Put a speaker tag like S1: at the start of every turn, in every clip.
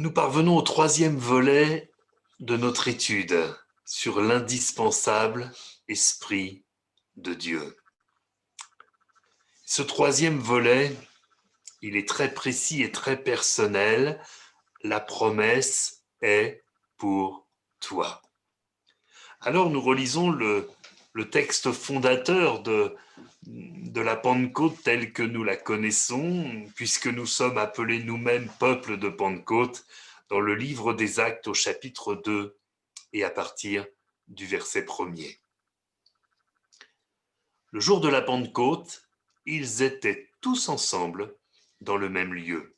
S1: Nous parvenons au troisième volet de notre étude sur l'indispensable Esprit de Dieu. Ce troisième volet, il est très précis et très personnel. La promesse est pour toi. Alors nous relisons le texte fondateur de la Pentecôte telle que nous la connaissons, puisque nous sommes appelés nous-mêmes peuple de Pentecôte, dans le livre des Actes au chapitre 2 et à partir du verset 1er. Le jour de la Pentecôte, ils étaient tous ensemble dans le même lieu.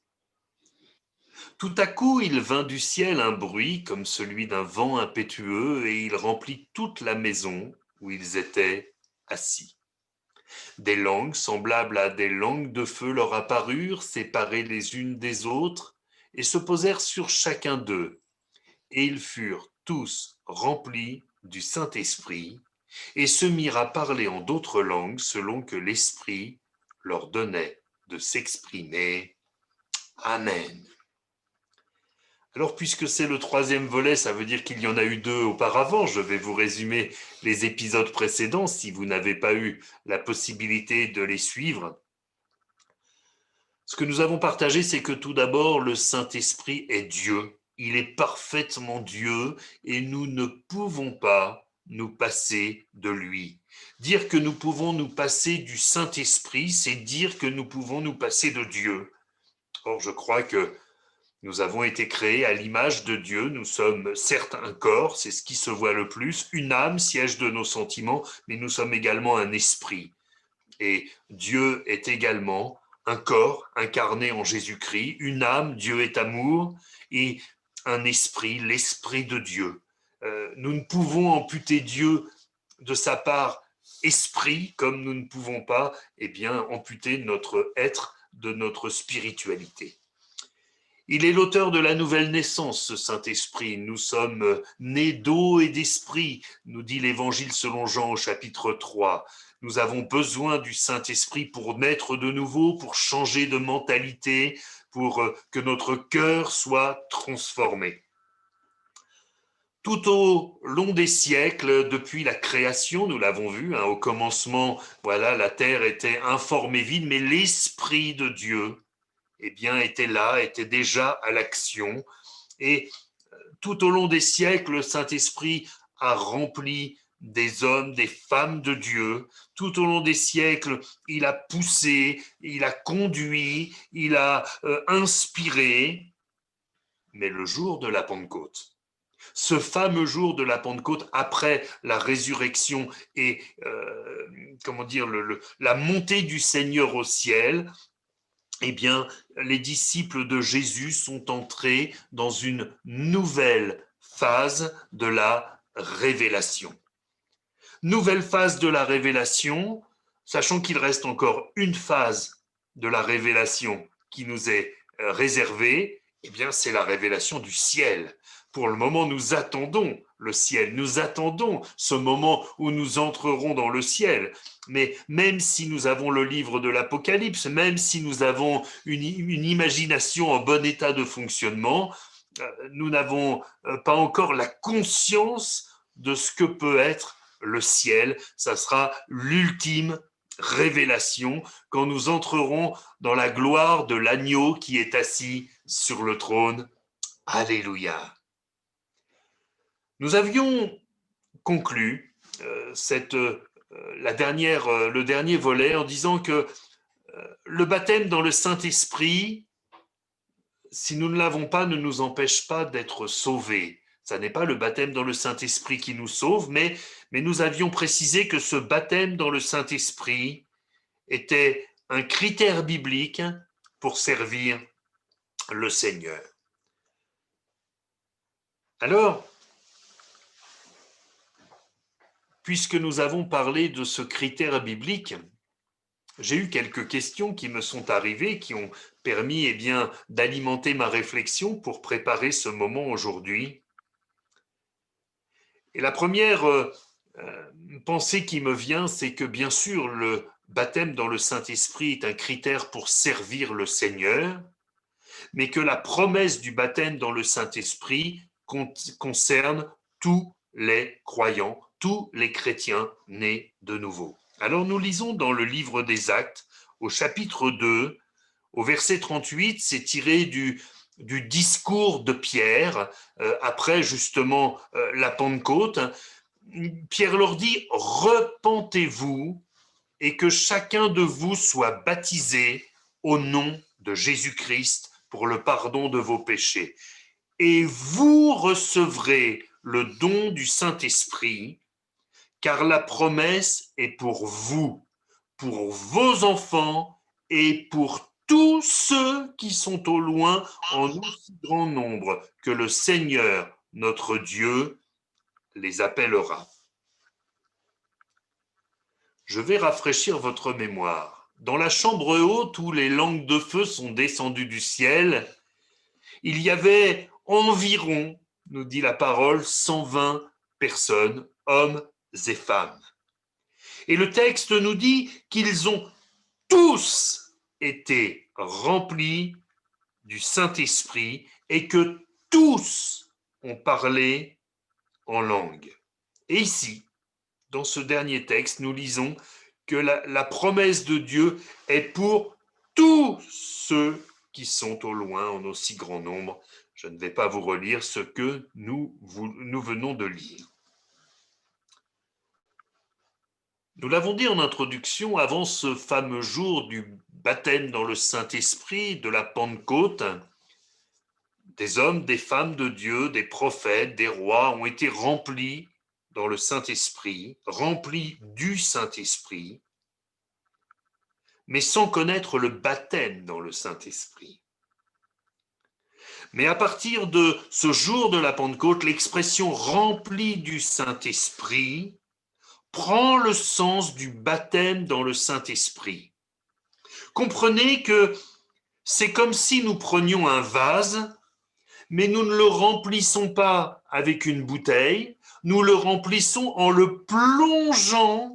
S1: Tout à coup, il vint du ciel un bruit comme celui d'un vent impétueux et il remplit toute la maison où ils étaient assis. Des langues semblables à des langues de feu leur apparurent, séparées les unes des autres, et se posèrent sur chacun d'eux. Et ils furent tous remplis du Saint-Esprit, et se mirent à parler en d'autres langues selon que l'Esprit leur donnait de s'exprimer. Amen. Alors, puisque c'est le troisième volet, ça veut dire qu'il y en a eu deux auparavant. Je vais vous résumer les épisodes précédents si vous n'avez pas eu la possibilité de les suivre. Ce que nous avons partagé, c'est que tout d'abord, le Saint-Esprit est Dieu. Il est parfaitement Dieu et nous ne pouvons pas nous passer de lui. Dire que nous pouvons nous passer du Saint-Esprit, c'est dire que nous pouvons nous passer de Dieu. Or, je crois que nous avons été créés à l'image de Dieu. Nous sommes certes un corps, c'est ce qui se voit le plus, une âme, siège de nos sentiments, mais nous sommes également un esprit. Et Dieu est également un corps incarné en Jésus-Christ, une âme, Dieu est amour, et un esprit, l'esprit de Dieu. Nous ne pouvons amputer Dieu de sa part esprit, comme nous ne pouvons pas amputer notre être de notre spiritualité. Il est l'auteur de la nouvelle naissance, ce Saint-Esprit. Nous sommes nés d'eau et d'esprit, nous dit l'Évangile selon Jean au chapitre 3. Nous avons besoin du Saint-Esprit pour naître de nouveau, pour changer de mentalité, pour que notre cœur soit transformé. Tout au long des siècles, depuis la création, nous l'avons vu, au commencement, la terre était informe et vide, mais l'Esprit de Dieu, était là, était déjà à l'action. Et tout au long des siècles, le Saint-Esprit a rempli des hommes, des femmes de Dieu. Tout au long des siècles, il a poussé, il a conduit, il a inspiré. Mais le jour de la Pentecôte, ce fameux jour de la Pentecôte, après la résurrection et la montée du Seigneur au ciel, les disciples de Jésus sont entrés dans une nouvelle phase de la révélation. Nouvelle phase de la révélation, sachant qu'il reste encore une phase de la révélation qui nous est réservée, c'est la révélation du ciel. Pour le moment, nous attendons le ciel, nous attendons ce moment où nous entrerons dans le ciel. Mais même si nous avons le livre de l'Apocalypse, même si nous avons une imagination en bon état de fonctionnement, nous n'avons pas encore la conscience de ce que peut être le ciel. Ça sera l'ultime révélation quand nous entrerons dans la gloire de l'agneau qui est assis sur le trône. Alléluia. Nous avions conclu le dernier volet en disant que le baptême dans le Saint-Esprit, si nous ne l'avons pas, ne nous empêche pas d'être sauvés. Ça n'est pas le baptême dans le Saint-Esprit qui nous sauve, mais nous avions précisé que ce baptême dans le Saint-Esprit était un critère biblique pour servir le Seigneur. Alors, puisque nous avons parlé de ce critère biblique, j'ai eu quelques questions qui me sont arrivées, qui ont permis d'alimenter ma réflexion pour préparer ce moment aujourd'hui. Et la première pensée qui me vient, c'est que bien sûr, le baptême dans le Saint-Esprit est un critère pour servir le Seigneur, mais que la promesse du baptême dans le Saint-Esprit concerne tous les croyants, tous les chrétiens nés de nouveau. Alors nous lisons dans le livre des Actes, au chapitre 2, au verset 38, c'est tiré du discours de Pierre, après justement la Pentecôte. Pierre leur dit, repentez-vous et que chacun de vous soit baptisé au nom de Jésus-Christ pour le pardon de vos péchés. Et vous recevrez le don du Saint-Esprit, car la promesse est pour vous, pour vos enfants et pour tous ceux qui sont au loin en aussi grand nombre que le Seigneur, notre Dieu, les appellera. Je vais rafraîchir votre mémoire. Dans la chambre haute où les langues de feu sont descendues du ciel, il y avait environ, nous dit la parole, 120 personnes, hommes et femmes. Et le texte nous dit qu'ils ont tous été remplis du Saint-Esprit et que tous ont parlé en langue. Et ici, dans ce dernier texte, nous lisons que la promesse de Dieu est pour tous ceux qui sont au loin en aussi grand nombre. Je ne vais pas vous relire ce que nous venons de lire. Nous l'avons dit en introduction, avant ce fameux jour du baptême dans le Saint-Esprit, de la Pentecôte, des hommes, des femmes de Dieu, des prophètes, des rois ont été remplis dans le Saint-Esprit, remplis du Saint-Esprit, mais sans connaître le baptême dans le Saint-Esprit. Mais à partir de ce jour de la Pentecôte, l'expression remplie du Saint-Esprit prend le sens du baptême dans le Saint-Esprit. Comprenez que c'est comme si nous prenions un vase, mais nous ne le remplissons pas avec une bouteille, nous le remplissons en le plongeant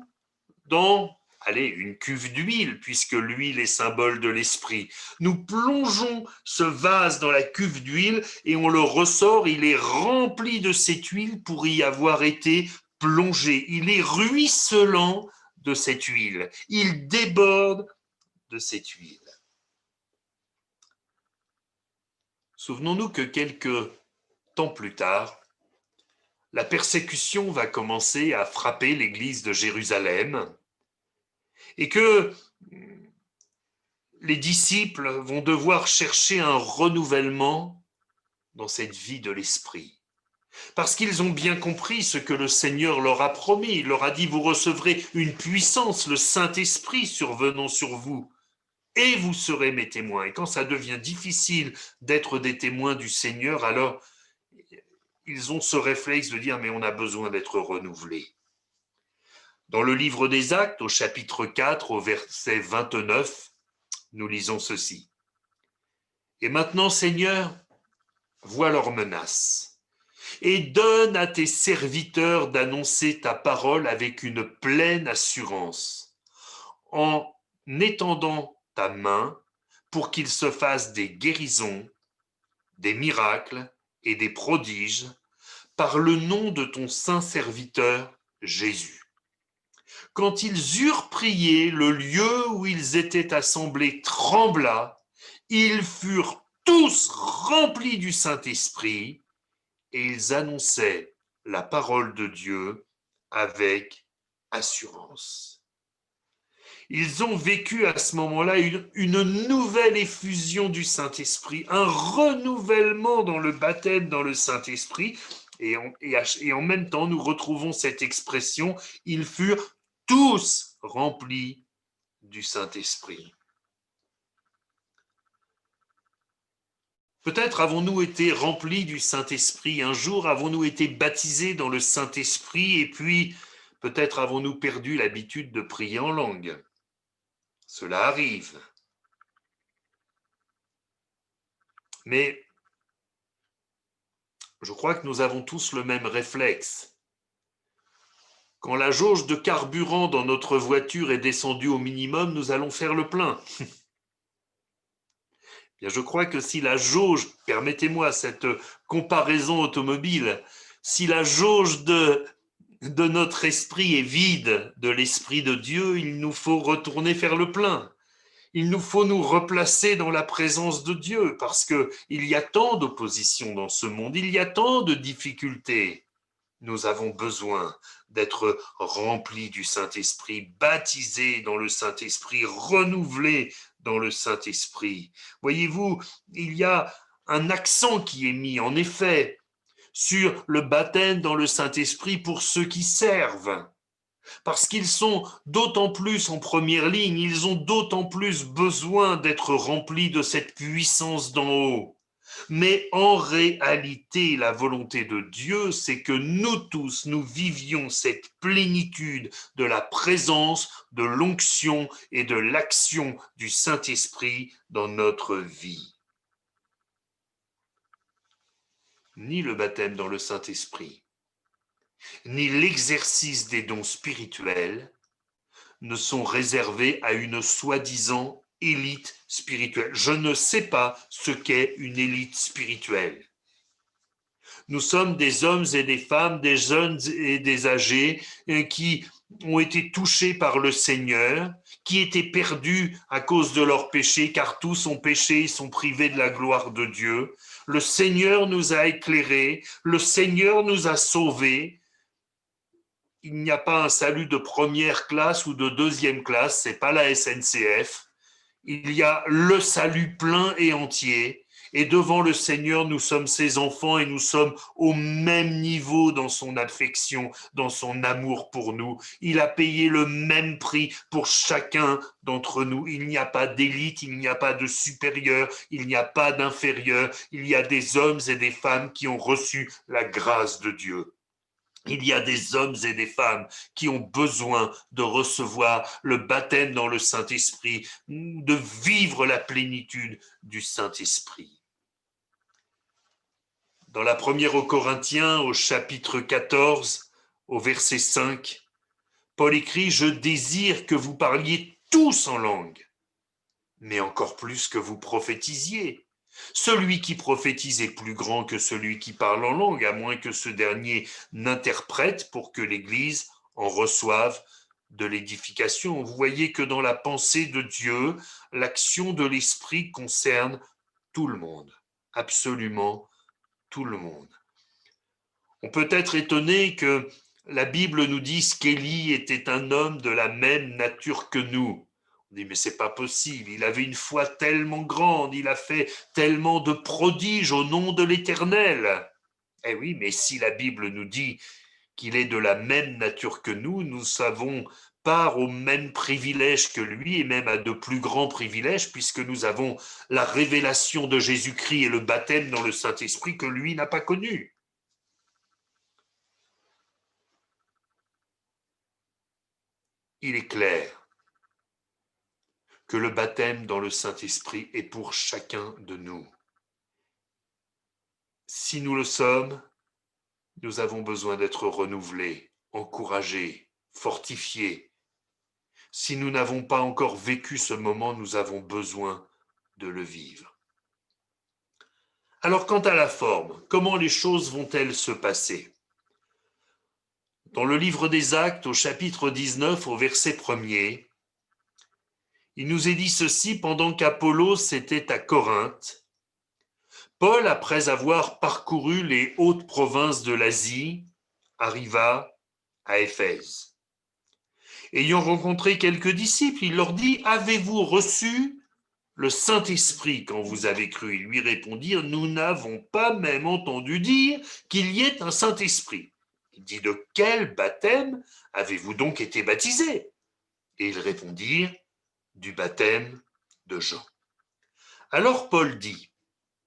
S1: dans une cuve d'huile, puisque l'huile est symbole de l'esprit. Nous plongeons ce vase dans la cuve d'huile et on le ressort, il est rempli de cette huile pour y avoir été plongé. Il est ruisselant de cette huile. Il déborde de cette huile. Souvenons-nous que quelques temps plus tard, la persécution va commencer à frapper l'église de Jérusalem et que les disciples vont devoir chercher un renouvellement dans cette vie de l'esprit. Parce qu'ils ont bien compris ce que le Seigneur leur a promis. Il leur a dit, vous recevrez une puissance, le Saint-Esprit survenant sur vous, et vous serez mes témoins. Et quand ça devient difficile d'être des témoins du Seigneur, alors ils ont ce réflexe de dire, mais on a besoin d'être renouvelés. Dans le livre des Actes, au chapitre 4, au verset 29, nous lisons ceci. Et maintenant, Seigneur, vois leurs menaces et donne à tes serviteurs d'annoncer ta parole avec une pleine assurance, en étendant ta main pour qu'ils se fassent des guérisons, des miracles et des prodiges par le nom de ton saint serviteur Jésus. Quand ils eurent prié, le lieu où ils étaient assemblés trembla, ils furent tous remplis du Saint-Esprit et ils annonçaient la parole de Dieu avec assurance. Ils ont vécu à ce moment-là une nouvelle effusion du Saint-Esprit, un renouvellement dans le baptême dans le Saint-Esprit, et en même temps, nous retrouvons cette expression, ils furent tous remplis du Saint-Esprit. Peut-être avons-nous été remplis du Saint-Esprit un jour, avons-nous été baptisés dans le Saint-Esprit, et puis peut-être avons-nous perdu l'habitude de prier en langue. Cela arrive. Mais je crois que nous avons tous le même réflexe. Quand la jauge de carburant dans notre voiture est descendue au minimum, nous allons faire le plein. Bien, je crois que si la jauge, permettez-moi cette comparaison automobile, si la jauge de notre esprit est vide de l'esprit de Dieu, il nous faut retourner faire le plein. Il nous faut nous replacer dans la présence de Dieu parce qu'il y a tant d'opposition dans ce monde, il y a tant de difficultés. Nous avons besoin d'être remplis du Saint-Esprit, baptisés dans le Saint-Esprit, renouvelés dans le Saint-Esprit. Voyez-vous, il y a un accent qui est mis, en effet, sur le baptême dans le Saint-Esprit pour ceux qui servent. Parce qu'ils sont d'autant plus en première ligne, ils ont d'autant plus besoin d'être remplis de cette puissance d'en haut. Mais en réalité, la volonté de Dieu, c'est que nous tous, nous vivions cette plénitude de la présence, de l'onction et de l'action du Saint-Esprit dans notre vie. Ni le baptême dans le Saint-Esprit, ni l'exercice des dons spirituels ne sont réservés à une soi-disant élite spirituelle. Je ne sais pas ce qu'est une élite spirituelle. Nous sommes des hommes et des femmes, des jeunes et des âgés qui ont été touchés par le Seigneur, qui étaient perdus à cause de leurs péchés, car tous ont péché et sont privés de la gloire de Dieu. Le Seigneur nous a éclairés, le Seigneur nous a sauvés. Il n'y a pas un salut de première classe ou de deuxième classe, c'est pas la SNCF. Il y a le salut plein et entier. Et devant le Seigneur, nous sommes ses enfants et nous sommes au même niveau dans son affection, dans son amour pour nous. Il a payé le même prix pour chacun d'entre nous. Il n'y a pas d'élite, il n'y a pas de supérieur, il n'y a pas d'inférieur. Il y a des hommes et des femmes qui ont reçu la grâce de Dieu. Il y a des hommes et des femmes qui ont besoin de recevoir le baptême dans le Saint-Esprit, de vivre la plénitude du Saint-Esprit. Dans la première aux Corinthiens, au chapitre 14, au verset 5, Paul écrit « Je désire que vous parliez tous en langue, mais encore plus que vous prophétisiez. Celui qui prophétise est plus grand que celui qui parle en langue, à moins que ce dernier n'interprète pour que l'Église en reçoive de l'édification. » Vous voyez que dans la pensée de Dieu, l'action de l'Esprit concerne tout le monde, absolument tout le monde. On peut être étonné que la Bible nous dise qu'Élie était un homme de la même nature que nous. On dit, mais c'est pas possible, il avait une foi tellement grande, il a fait tellement de prodiges au nom de l'Éternel. Eh oui, mais si la Bible nous dit qu'il est de la même nature que nous savons part aux mêmes privilèges que lui et même à de plus grands privilèges puisque nous avons la révélation de Jésus-Christ et le baptême dans le Saint-Esprit que lui n'a pas connu. Il est clair que le baptême dans le Saint-Esprit est pour chacun de nous. Si nous le sommes, nous avons besoin d'être renouvelés, encouragés, fortifiés. Si nous n'avons pas encore vécu ce moment, nous avons besoin de le vivre. Alors quant à la forme, comment les choses vont-elles se passer? Dans le livre des Actes, au chapitre 19, au verset 1er, il nous est dit ceci pendant qu'Apollos était à Corinthe. Paul, après avoir parcouru les hautes provinces de l'Asie, arriva à Éphèse. Ayant rencontré quelques disciples, il leur dit « Avez-vous reçu le Saint-Esprit quand vous avez cru ?» Ils lui répondirent « Nous n'avons pas même entendu dire qu'il y ait un Saint-Esprit. » Il dit « De quel baptême avez-vous donc été baptisés ?» Et ils répondirent « Du baptême de Jean. » Alors Paul dit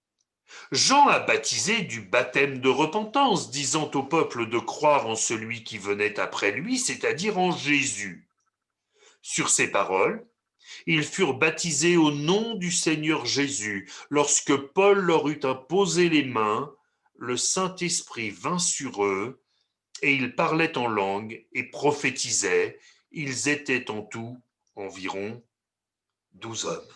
S1: « Jean a baptisé du baptême de repentance, disant au peuple de croire en celui qui venait après lui, c'est-à-dire en Jésus. » Sur ces paroles, ils furent baptisés au nom du Seigneur Jésus. Lorsque Paul leur eut imposé les mains, le Saint-Esprit vint sur eux, et ils parlaient en langue et prophétisaient. Ils étaient en tout environ 12 hommes.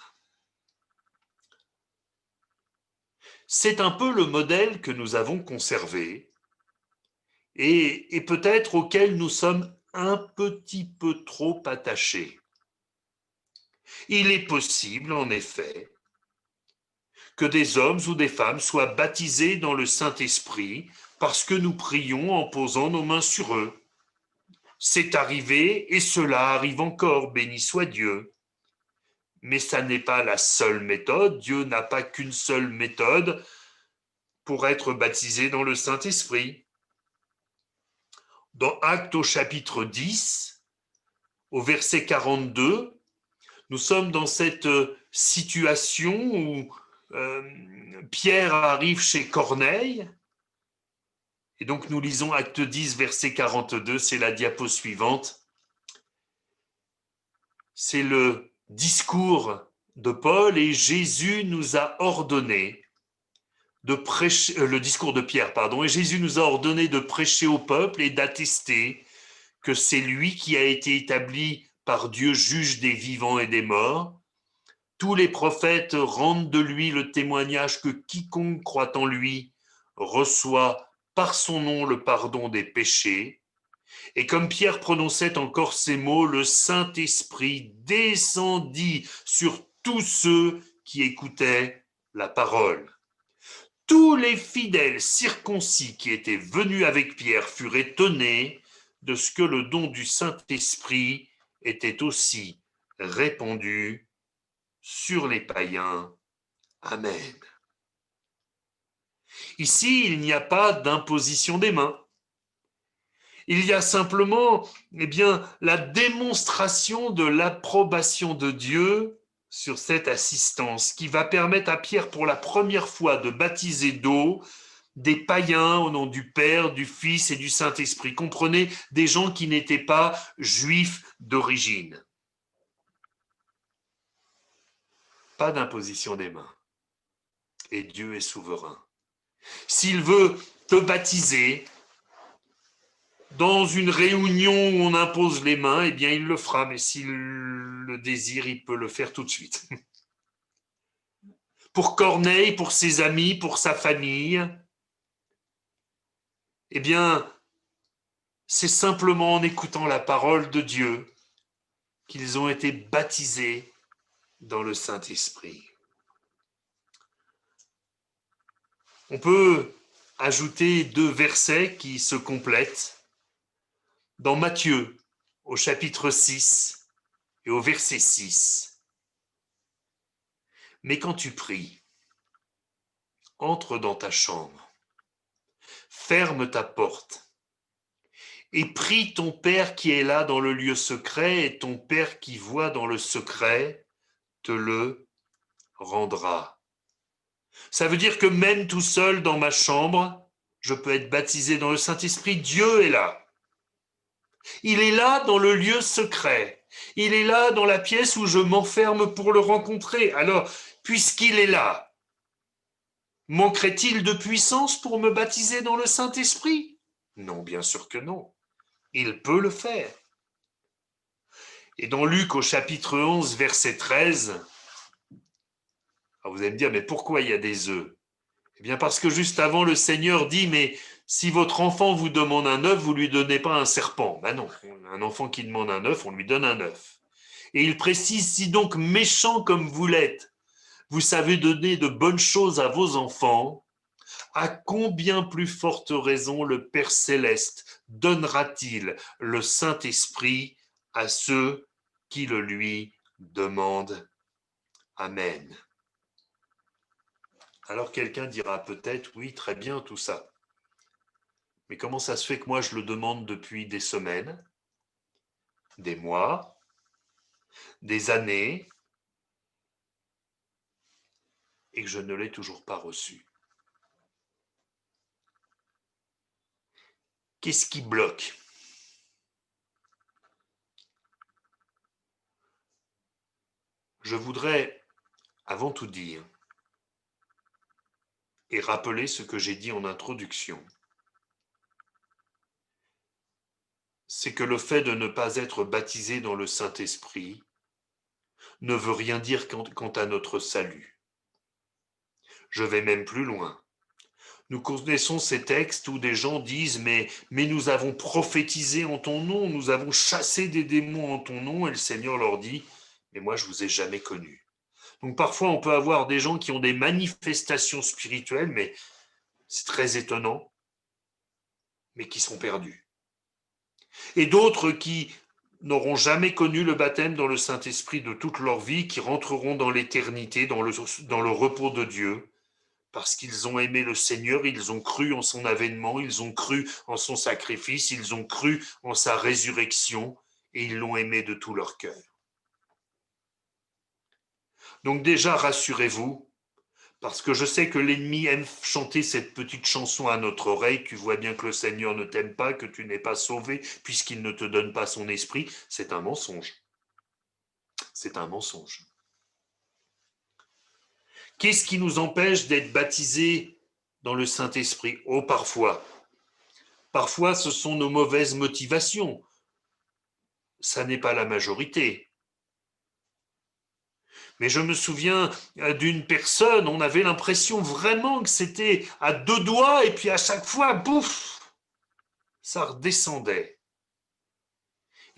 S1: C'est un peu le modèle que nous avons conservé et peut-être auquel nous sommes un petit peu trop attachés. Il est possible, en effet, que des hommes ou des femmes soient baptisés dans le Saint-Esprit parce que nous prions en posant nos mains sur eux. C'est arrivé et cela arrive encore, béni soit Dieu. Mais ça n'est pas la seule méthode. Dieu n'a pas qu'une seule méthode pour être baptisé dans le Saint-Esprit. Dans Actes au chapitre 10, au verset 42, nous sommes dans cette situation où Pierre arrive chez Corneille. Et donc nous lisons Acte 10, verset 42, c'est la diapo suivante. C'est le discours de Paul et Jésus nous a ordonné de prêcher, le discours de Pierre, pardon, et Jésus nous a ordonné de prêcher au peuple et d'attester que c'est lui qui a été établi par Dieu juge des vivants et des morts. Tous les prophètes rendent de lui le témoignage que quiconque croit en lui reçoit par son nom le pardon des péchés. Et comme Pierre prononçait encore ces mots, le Saint-Esprit descendit sur tous ceux qui écoutaient la parole. Tous les fidèles circoncis qui étaient venus avec Pierre furent étonnés de ce que le don du Saint-Esprit était aussi répandu sur les païens. Amen. Ici, il n'y a pas d'imposition des mains. Il y a simplement la démonstration de l'approbation de Dieu sur cette assistance qui va permettre à Pierre pour la première fois de baptiser d'eau des païens au nom du Père, du Fils et du Saint-Esprit. Comprenez, des gens qui n'étaient pas juifs d'origine. Pas d'imposition des mains. Et Dieu est souverain. S'il veut te baptiser dans une réunion où on impose les mains, eh bien il le fera, mais s'il le désire, il peut le faire tout de suite. Pour Corneille, pour ses amis, pour sa famille, eh bien, c'est simplement en écoutant la parole de Dieu qu'ils ont été baptisés dans le Saint-Esprit. On peut ajouter 2 versets qui se complètent. Dans Matthieu, au chapitre 6 et au verset 6. Mais quand tu pries, entre dans ta chambre, ferme ta porte et prie ton Père qui est là dans le lieu secret, et ton Père qui voit dans le secret te le rendra. Ça veut dire que même tout seul dans ma chambre, je peux être baptisé dans le Saint-Esprit. Dieu est là. Il est là dans le lieu secret. Il est là dans la pièce où je m'enferme pour le rencontrer. Alors, puisqu'il est là, manquerait-il de puissance pour me baptiser dans le Saint-Esprit? Non, bien sûr que non. Il peut le faire. Et dans Luc au chapitre 11, verset 13, vous allez me dire, mais pourquoi il y a des œufs? Eh bien parce que juste avant, le Seigneur dit, mais si votre enfant vous demande un œuf, vous ne lui donnez pas un serpent. Ben non, un enfant qui demande un œuf, on lui donne un œuf. Et il précise, si donc méchant comme vous l'êtes, vous savez donner de bonnes choses à vos enfants, à combien plus forte raison le Père Céleste donnera-t-il le Saint-Esprit à ceux qui le lui demandent? Amen. Alors quelqu'un dira peut-être, oui, très bien tout ça. Mais comment ça se fait que moi je le demande depuis des semaines, des mois, des années, et que je ne l'ai toujours pas reçu? Qu'est-ce qui bloque? Je voudrais, avant tout dire, et rappeler ce que j'ai dit en introduction, c'est que le fait de ne pas être baptisé dans le Saint-Esprit ne veut rien dire quant à notre salut. Je vais même plus loin. Nous connaissons ces textes où des gens disent mais nous avons prophétisé en ton nom, nous avons chassé des démons en ton nom, et le Seigneur leur dit, mais moi je vous ai jamais connus. Donc parfois on peut avoir des gens qui ont des manifestations spirituelles, mais c'est très étonnant, mais qui sont perdus. Et d'autres qui n'auront jamais connu le baptême dans le Saint-Esprit de toute leur vie, qui rentreront dans l'éternité, dans le repos de Dieu, parce qu'ils ont aimé le Seigneur, ils ont cru en son avènement, ils ont cru en son sacrifice, ils ont cru en sa résurrection, et ils l'ont aimé de tout leur cœur. Donc déjà, rassurez-vous, parce que je sais que l'ennemi aime chanter cette petite chanson à notre oreille, tu vois bien que le Seigneur ne t'aime pas, que tu n'es pas sauvé, puisqu'il ne te donne pas son esprit, c'est un mensonge. C'est un mensonge. Qu'est-ce qui nous empêche d'être baptisés dans le Saint-Esprit? Oh, parfois. Parfois, ce sont nos mauvaises motivations. Ça n'est pas la majorité. Mais je me souviens d'une personne, on avait l'impression vraiment que c'était à deux doigts, et puis à chaque fois, bouf, ça redescendait.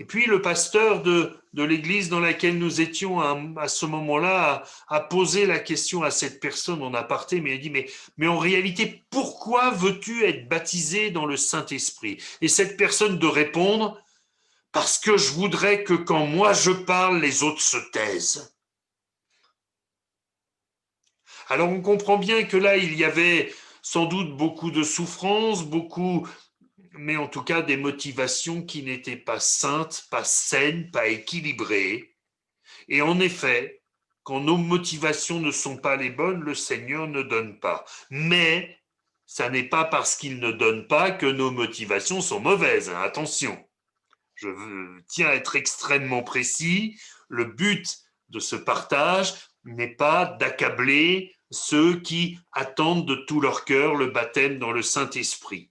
S1: Et puis le pasteur de l'église dans laquelle nous étions à ce moment-là a posé la question à cette personne en aparté, mais il a dit, mais en réalité, pourquoi veux-tu être baptisé dans le Saint-Esprit? Et cette personne de répondre, parce que je voudrais que quand moi je parle, les autres se taisent. Alors on comprend bien que là, il y avait sans doute beaucoup de souffrance, mais en tout cas des motivations qui n'étaient pas saintes, pas saines, pas équilibrées. Et en effet, quand nos motivations ne sont pas les bonnes, le Seigneur ne donne pas. Mais ça n'est pas parce qu'il ne donne pas que nos motivations sont mauvaises. Hein. Attention, je tiens à être extrêmement précis. Le but de ce partage n'est pas d'accabler ceux qui attendent de tout leur cœur le baptême dans le Saint-Esprit.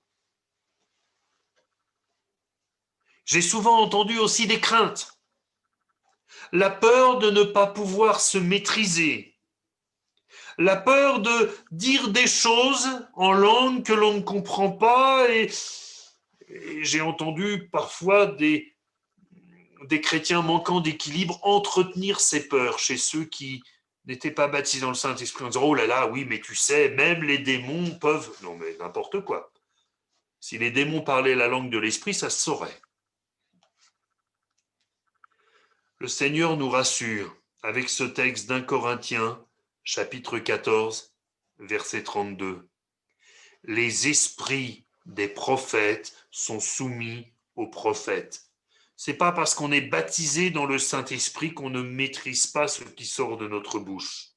S1: J'ai souvent entendu aussi des craintes. La peur de ne pas pouvoir se maîtriser. La peur de dire des choses en langue que l'on ne comprend pas. Et j'ai entendu parfois des chrétiens manquant d'équilibre entretenir ces peurs chez ceux qui n'étaient pas baptisés dans le Saint-Esprit en disant « Oh là là, oui, mais tu sais, même les démons peuvent… » Non, mais n'importe quoi. Si les démons parlaient la langue de l'Esprit, ça se saurait. Le Seigneur nous rassure avec ce texte d'1 Corinthiens, chapitre 14, verset 32. Les esprits des prophètes sont soumis aux prophètes. C'est pas parce qu'on est baptisé dans le Saint-Esprit qu'on ne maîtrise pas ce qui sort de notre bouche.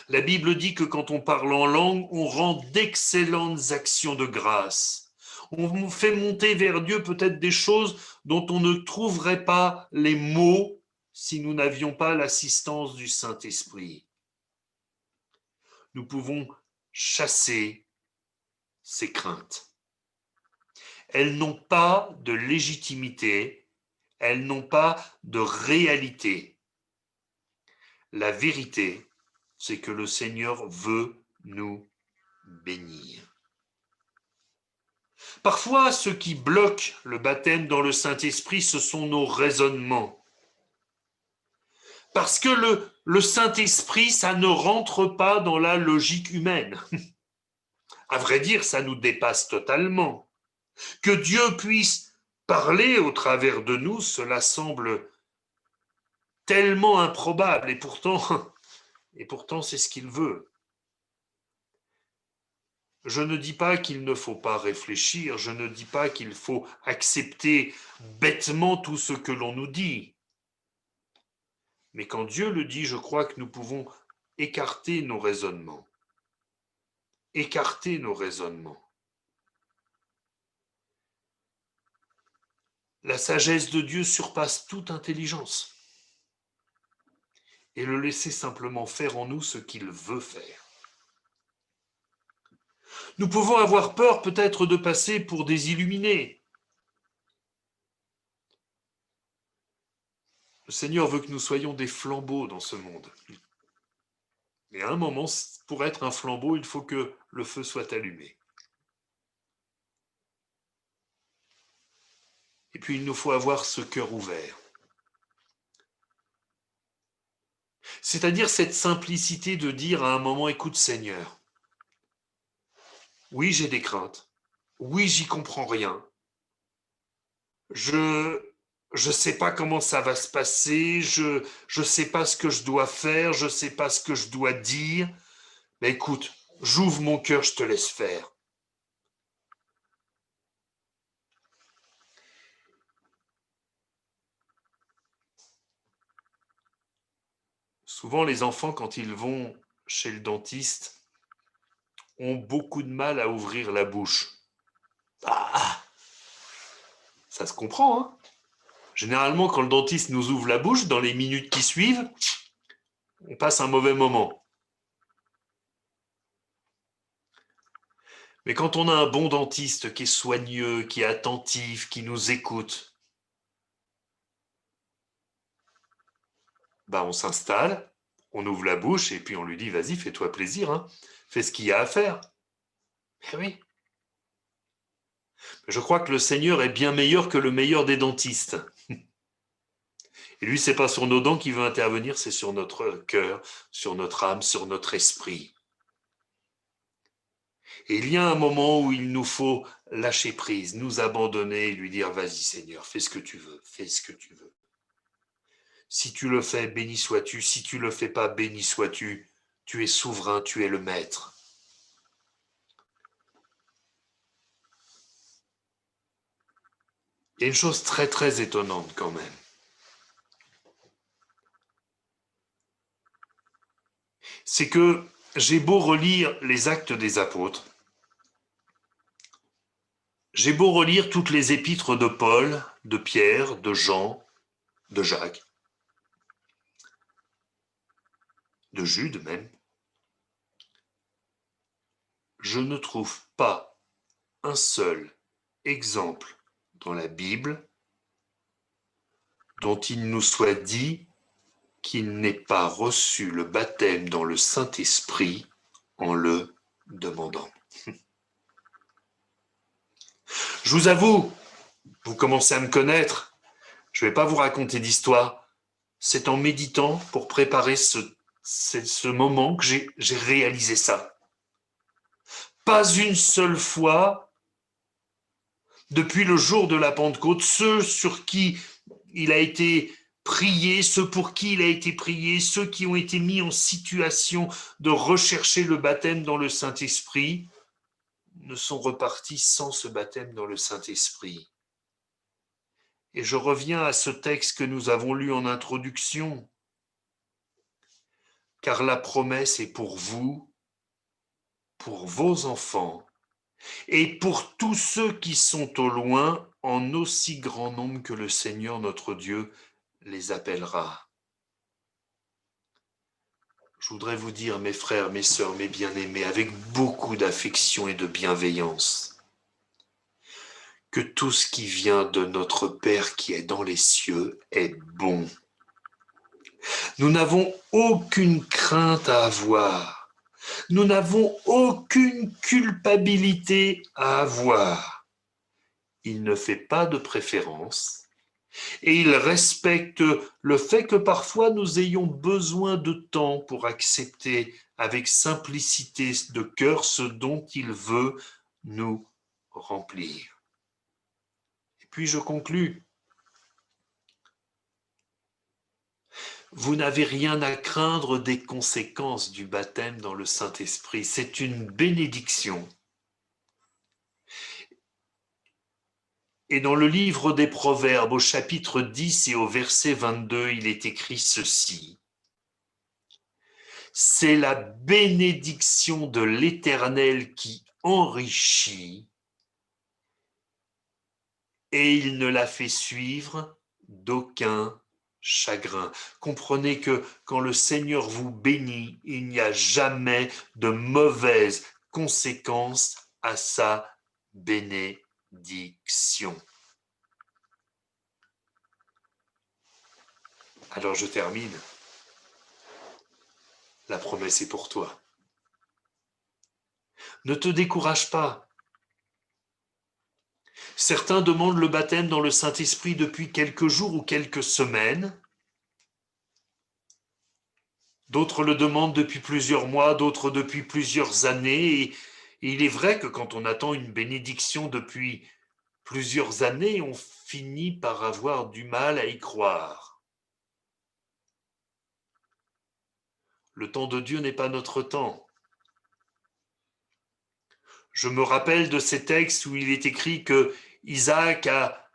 S1: La Bible dit que quand on parle en langue, on rend d'excellentes actions de grâce. On fait monter vers Dieu peut-être des choses dont on ne trouverait pas les mots si nous n'avions pas l'assistance du Saint-Esprit. Nous pouvons chasser ces craintes. Elles n'ont pas de légitimité, elles n'ont pas de réalité. La vérité, c'est que le Seigneur veut nous bénir. Parfois, ce qui bloque le baptême dans le Saint-Esprit, ce sont nos raisonnements. Parce que le Saint-Esprit, ça ne rentre pas dans la logique humaine. À vrai dire, ça nous dépasse totalement. Que Dieu puisse parler au travers de nous, cela semble tellement improbable, et pourtant c'est ce qu'il veut. Je ne dis pas qu'il ne faut pas réfléchir, je ne dis pas qu'il faut accepter bêtement tout ce que l'on nous dit. Mais quand Dieu le dit, je crois que nous pouvons écarter nos raisonnements. Écarter nos raisonnements. La sagesse de Dieu surpasse toute intelligence. Et le laisser simplement faire en nous ce qu'il veut faire. Nous pouvons avoir peur peut-être de passer pour des illuminés. Le Seigneur veut que nous soyons des flambeaux dans ce monde. Et à un moment, pour être un flambeau, il faut que le feu soit allumé. Et puis il nous faut avoir ce cœur ouvert. C'est-à-dire cette simplicité de dire à un moment, écoute Seigneur, oui j'ai des craintes, oui j'y comprends rien, je sais pas comment ça va se passer, je sais pas ce que je dois faire, je sais pas ce que je dois dire, mais écoute, j'ouvre mon cœur, je te laisse faire. Souvent les enfants quand ils vont chez le dentiste ont beaucoup de mal à ouvrir la bouche. Ah, ça se comprend, hein. Généralement, quand le dentiste nous ouvre la bouche, dans les minutes qui suivent, on passe un mauvais moment. Mais quand on a un bon dentiste qui est soigneux, qui est attentif, qui nous écoute, bah on s'installe, on ouvre la bouche et puis on lui dit vas-y, fais-toi plaisir, hein. Fais ce qu'il y a à faire. Eh oui. Je crois que le Seigneur est bien meilleur que le meilleur des dentistes. Et lui, c'est pas sur nos dents qu'il veut intervenir, c'est sur notre cœur, sur notre âme, sur notre esprit. Et il y a un moment où il nous faut lâcher prise, nous abandonner et lui dire vas-y Seigneur, fais ce que tu veux, fais ce que tu veux. Si tu le fais, béni sois-tu. Si tu le fais pas, béni sois-tu. Tu es souverain, tu es le maître. Il y a une chose très très étonnante quand même. C'est que j'ai beau relire les actes des apôtres, j'ai beau relire toutes les épîtres de Paul, de Pierre, de Jean, de Jacques, de Jude même, je ne trouve pas un seul exemple dans la Bible dont il nous soit dit qu'il n'ait pas reçu le baptême dans le Saint-Esprit en le demandant. Je vous avoue, vous commencez à me connaître, je ne vais pas vous raconter d'histoire, c'est en méditant pour préparer ce moment que j'ai réalisé ça. Pas une seule fois, depuis le jour de la Pentecôte, ceux sur qui il a été prié, ceux pour qui il a été prié, ceux qui ont été mis en situation de rechercher le baptême dans le Saint-Esprit, ne sont repartis sans ce baptême dans le Saint-Esprit. Et je reviens à ce texte que nous avons lu en introduction, car la promesse est pour vous, pour vos enfants, et pour tous ceux qui sont au loin, en aussi grand nombre que le Seigneur notre Dieu les appellera. Je voudrais vous dire, mes frères, mes sœurs, mes bien-aimés, avec beaucoup d'affection et de bienveillance, que tout ce qui vient de notre Père qui est dans les cieux est bon. Nous n'avons aucune crainte à avoir. Nous n'avons aucune culpabilité à avoir. Il ne fait pas de préférence et il respecte le fait que parfois nous ayons besoin de temps pour accepter avec simplicité de cœur ce dont il veut nous remplir. Et puis je conclus. Vous n'avez rien à craindre des conséquences du baptême dans le Saint-Esprit. C'est une bénédiction. Et dans le livre des Proverbes, au chapitre 10 et au verset 22, il est écrit ceci. C'est la bénédiction de l'Éternel qui enrichit, et il ne la fait suivre d'aucun chagrin. Comprenez que quand le Seigneur vous bénit, il n'y a jamais de mauvaises conséquences à sa bénédiction. Alors je termine. la promesse est pour toi. Ne te décourage pas. Certains demandent le baptême dans le Saint-Esprit depuis quelques jours ou quelques semaines. D'autres le demandent depuis plusieurs mois, d'autres depuis plusieurs années. Et il est vrai que quand on attend une bénédiction depuis plusieurs années, on finit par avoir du mal à y croire. Le temps de Dieu n'est pas notre temps. Je me rappelle de ces textes où il est écrit que Isaac a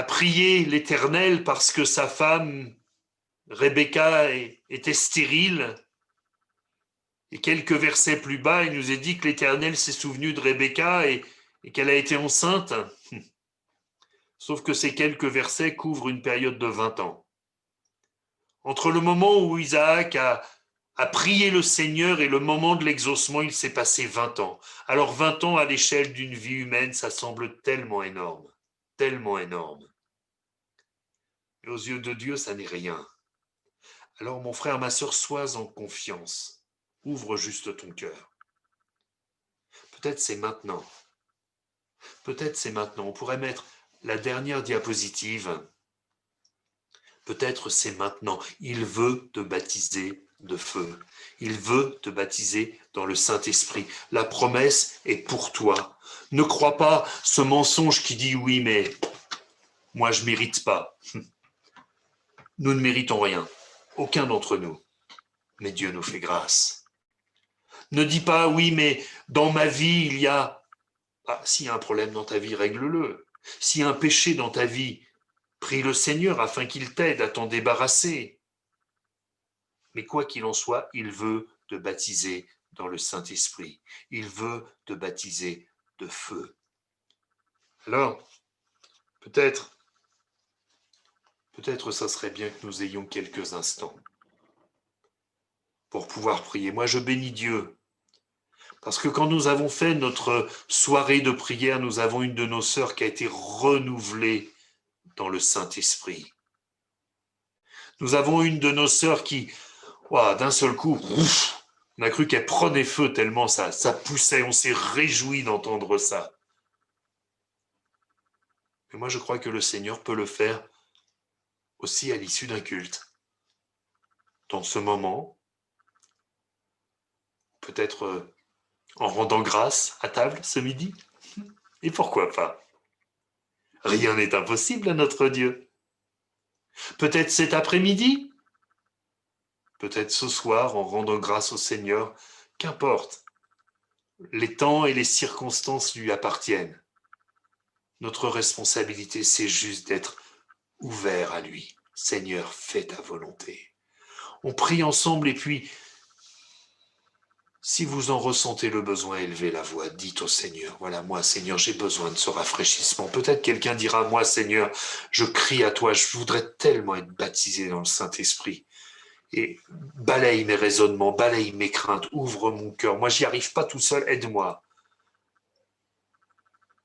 S1: prié l'Éternel parce que sa femme, Rebecca, était stérile. Et quelques versets plus bas, il nous est dit que l'Éternel s'est souvenu de Rebecca et qu'elle a été enceinte. Sauf que ces quelques versets couvrent une période de 20 ans. Entre le moment où Isaac a prié le Seigneur et le moment de l'exaucement, il s'est passé 20 ans. Alors 20 ans à l'échelle d'une vie humaine, ça semble tellement énorme, tellement énorme. Et aux yeux de Dieu, ça n'est rien. Alors mon frère, ma sœur, sois en confiance. Ouvre juste ton cœur. Peut-être c'est maintenant. Peut-être c'est maintenant. On pourrait mettre la dernière diapositive. Peut-être c'est maintenant. Il veut te baptiser de feu. Il veut te baptiser dans le Saint-Esprit. La promesse est pour toi. Ne crois pas ce mensonge qui dit oui, mais moi je ne mérite pas. Nous ne méritons rien. Aucun d'entre nous. Mais Dieu nous fait grâce. Ne dis pas oui, mais dans ma vie il y a... Ah, s'il y a un problème dans ta vie, règle-le. S'il y a un péché dans ta vie, prie le Seigneur afin qu'il t'aide à t'en débarrasser. Mais quoi qu'il en soit, il veut te baptiser dans le Saint-Esprit. Il veut te baptiser de feu. Alors, peut-être ça serait bien que nous ayons quelques instants pour pouvoir prier. Moi, je bénis Dieu. Parce que quand nous avons fait notre soirée de prière, nous avons une de nos sœurs qui a été renouvelée dans le Saint-Esprit. Nous avons une de nos sœurs qui, d'un seul coup, ouf, on a cru qu'elle prenait feu tellement ça poussait, on s'est réjoui d'entendre ça. Mais moi, je crois que le Seigneur peut le faire aussi à l'issue d'un culte. Dans ce moment, peut-être en rendant grâce à table ce midi. Et pourquoi pas? Rien n'est impossible à notre Dieu. Peut-être cet après-midi, peut-être ce soir en rendant grâce au Seigneur, qu'importe. Les temps et les circonstances lui appartiennent. Notre responsabilité, c'est juste d'être ouvert à lui. Seigneur, fais ta volonté. On prie ensemble et puis, si vous en ressentez le besoin, élevez la voix, dites au Seigneur, voilà, moi, Seigneur, j'ai besoin de ce rafraîchissement. Peut-être quelqu'un dira, moi, Seigneur, je crie à toi, je voudrais tellement être baptisé dans le Saint-Esprit. Et balaye mes raisonnements, balaye mes craintes, ouvre mon cœur. Moi, j'y arrive pas tout seul, aide-moi.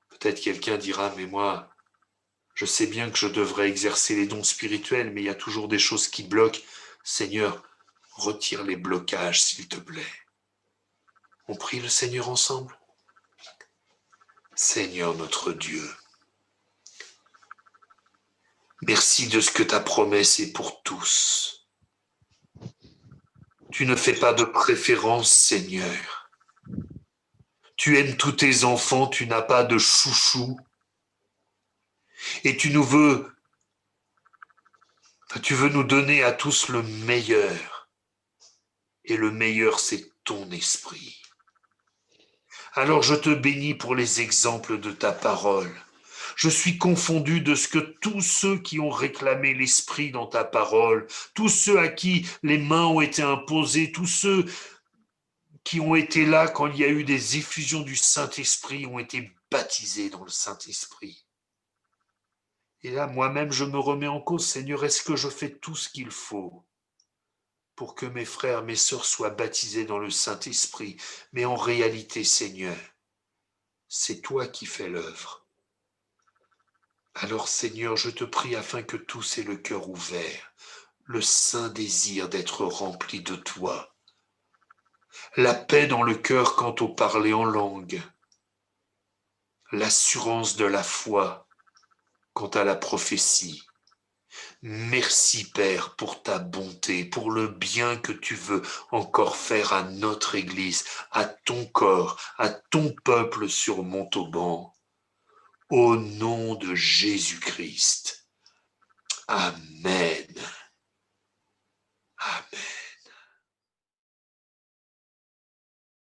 S1: Peut-être quelqu'un dira, mais moi, je sais bien que je devrais exercer les dons spirituels, mais il y a toujours des choses qui bloquent. Seigneur, retire les blocages, s'il te plaît. On prie le Seigneur ensemble. Seigneur notre Dieu, merci de ce que ta promesse est pour tous. Tu ne fais pas de préférence, Seigneur. Tu aimes tous tes enfants, tu n'as pas de chouchou. Et tu veux nous donner à tous le meilleur. Et le meilleur, c'est ton esprit. Alors je te bénis pour les exemples de ta parole. Je suis confondu de ce que tous ceux qui ont réclamé l'esprit dans ta parole, tous ceux à qui les mains ont été imposées, tous ceux qui ont été là quand il y a eu des effusions du Saint-Esprit ont été baptisés dans le Saint-Esprit. Et là, moi-même, je me remets en cause, Seigneur, est-ce que je fais tout ce qu'il faut pour que mes frères, mes sœurs soient baptisés dans le Saint-Esprit? Mais en réalité, Seigneur, c'est toi qui fais l'œuvre. Alors Seigneur, je te prie afin que tous aient le cœur ouvert. le saint désir d'être rempli de toi, la paix dans le cœur quant au parler en langue, l'assurance de la foi quant à la prophétie. Merci Père pour ta bonté, pour le bien que tu veux encore faire à notre Église, à ton corps, à ton peuple sur Montauban. Au nom de Jésus-Christ. Amen.